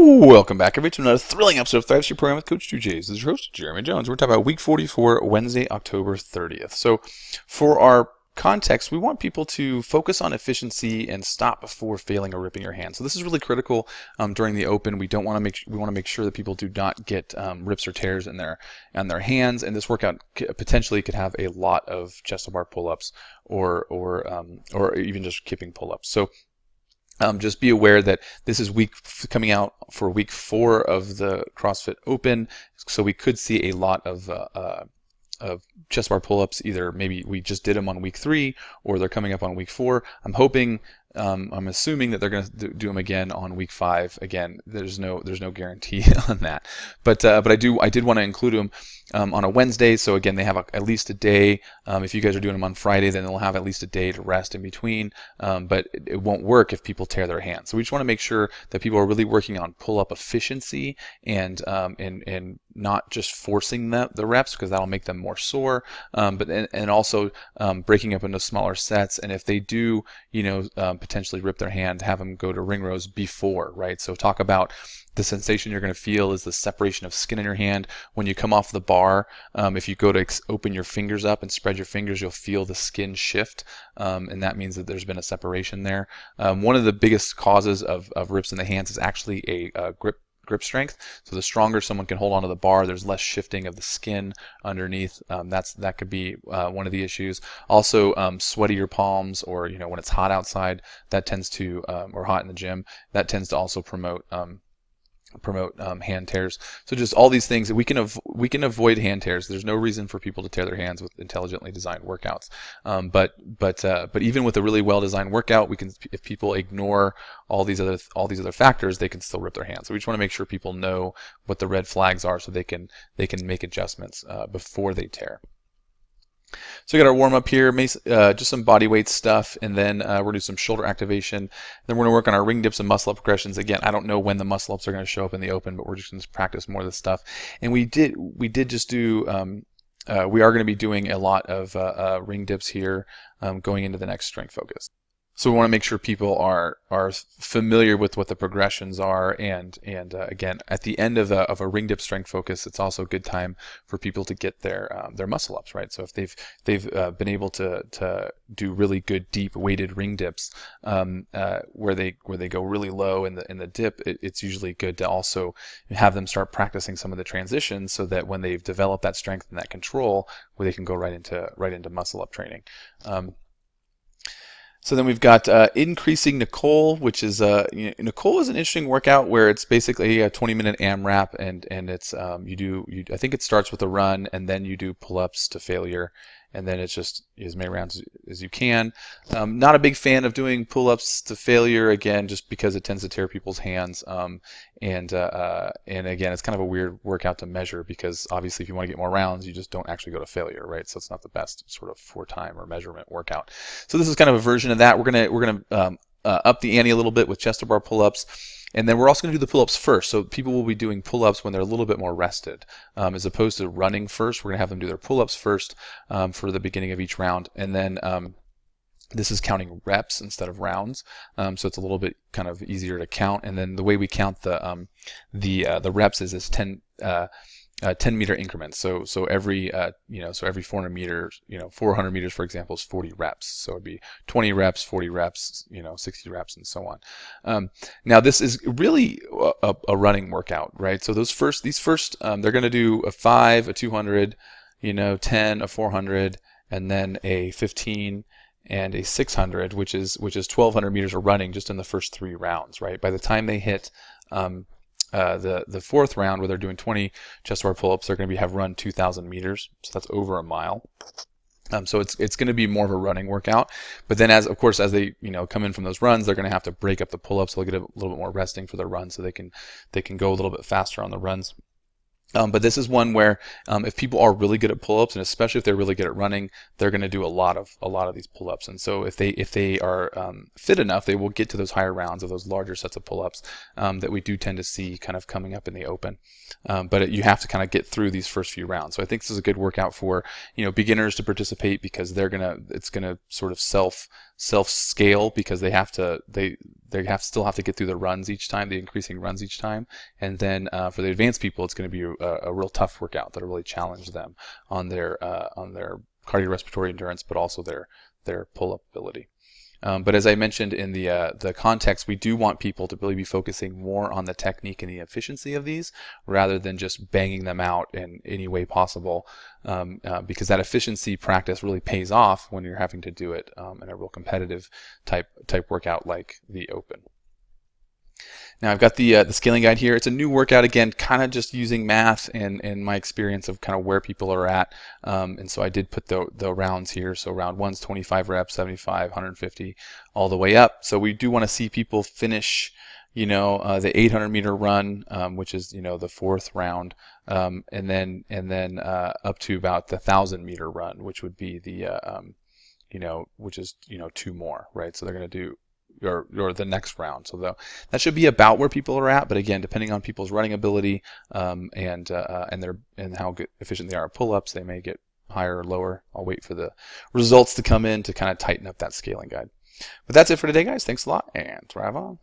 Welcome back, everybody, to another thrilling episode of Thrive Street Program with Coach 2J's. This is your host, Jeremy Jones. We're talking about week 44, Wednesday, October 30th. So for our context, we want people to focus on efficiency and stop before failing or ripping your hand. So this is really critical during the open. We want to make sure that people do not get rips or tears in their hands. And this workout potentially could have a lot of chest to bar pull-ups or even just kipping pull-ups. So just be aware that this is coming out for week 4 of the CrossFit Open, so we could see a lot of chest bar pull-ups. Either maybe we just did them on week 3, or they're coming up on week 4. I'm assuming that they're going to do them again on week 5. Again, there's no guarantee on that, but I did want to include them on a Wednesday. So again, they have at least a day. If you guys are doing them on Friday, then they'll have at least a day to rest in between. But it won't work if people tear their hands. So we just want to make sure that people are really working on pull-up efficiency and not just forcing the reps, because that'll make them more sore. But also breaking up into smaller sets. And if they do, potentially rip their hand, have them go to ring rows before, right? So talk about the sensation you're going to feel is the separation of skin in your hand. When you come off the bar, if you go to open your fingers up and spread your fingers, you'll feel the skin shift, and that means that there's been a separation there. One of the biggest causes of rips in the hands is actually a grip strength. So the stronger someone can hold onto the bar, there's less shifting of the skin underneath. That could be one of the issues. Also, sweatier palms, or when it's hot outside, that tends to, or hot in the gym, that tends to also promote hand tears. So just all these things that we can avoid hand tears. There's no reason for people to tear their hands with intelligently designed workouts. But even with a really well designed workout, if people ignore all these other factors, they can still rip their hands. So we just want to make sure people know what the red flags are, so they can make adjustments before they tear. So we got our warm up here, just some body weight stuff, and then we're going to do some shoulder activation. Then we're going to work on our ring dips and muscle up progressions. Again, I don't know when the muscle ups are going to show up in the open, but we're just going to practice more of this stuff. And we did just do, we are going to be doing a lot of ring dips here going into the next strength focus. So we want to make sure people are familiar with what the progressions are, and again, at the end of a ring dip strength focus, it's also a good time for people to get their muscle ups, right? So if they've been able to do really good deep weighted ring dips where they go really low in the dip, it's usually good to also have them start practicing some of the transitions, so that when they've developed that strength and that control, where they can go right into muscle up training. So then we've got Increasing Nicole, which is Nicole is an interesting workout where it's basically a 20-minute AMRAP, and it's I think it starts with a run, and then you do pull-ups to failure, and then it's just as many rounds as you can. Not a big fan of doing pull-ups to failure, again, just because it tends to tear people's hands. And again, it's kind of a weird workout to measure, because obviously if you want to get more rounds, you just don't actually go to failure, right? So it's not the best sort of for time or measurement workout. So this is kind of a version of that. We're gonna up the ante a little bit with chest to bar pull-ups. And then we're also going to do the pull-ups first. So people will be doing pull-ups when they're a little bit more rested, as opposed to running first. We're going to have them do their pull-ups first for the beginning of each round. And then this is counting reps instead of rounds, so it's a little bit kind of easier to count. And then the way we count the reps is 10-meter increments. So every 400 meters, 400 meters, for example, is 40 reps. So it'd be 20 reps, 40 reps, 60 reps, and so on. Now this is really a running workout, right? So these first, they're going to do a 5, a 200, 10, a 400, and then a 15 and a 600, which is 1,200 meters of running just in the first 3 rounds, right? By the time they hit the fourth round, where they're doing 20 chest bar pull-ups, they're going to have run 2,000 meters, so that's over a mile. So it's going to be more of a running workout. But then as they come in from those runs, they're going to have to break up the pull-ups. They'll get a little bit more resting for their run, so they can go a little bit faster on the runs. But this is one where if people are really good at pull-ups, and especially if they're really good at running, they're going to do a lot of these pull-ups. And so if they are fit enough, they will get to those higher rounds of those larger sets of pull-ups that we do tend to see kind of coming up in the open. But you have to kind of get through these first few rounds. So I think this is a good workout for beginners to participate, because it's gonna sort of self-scale because they have to still have to get through the runs each time, the increasing runs each time. And then for the advanced people, it's going to be a real tough workout that'll really challenge them on their cardiorespiratory endurance, but also their pull-up ability. But as I mentioned in the context, we do want people to really be focusing more on the technique and the efficiency of these rather than just banging them out in any way possible, because that efficiency practice really pays off when you're having to do it in a real competitive type workout like the Open. Now I've got the scaling guide here. It's a new workout, again, kind of just using math and my experience of kind of where people are at. And so I did put the rounds here. So round 1's 25 reps, 75, 150, all the way up. So we do want to see people finish, the 800-meter run, which is, the 4th round, and then up to about the 1,000-meter run, which would be the, which is, 2 more, right? So they're going to do or the next round. So that should be about where people are at. But again, depending on people's running ability and how efficient they are at pull-ups, they may get higher or lower. I'll wait for the results to come in to kind of tighten up that scaling guide. But that's it for today, guys. Thanks a lot, and drive on.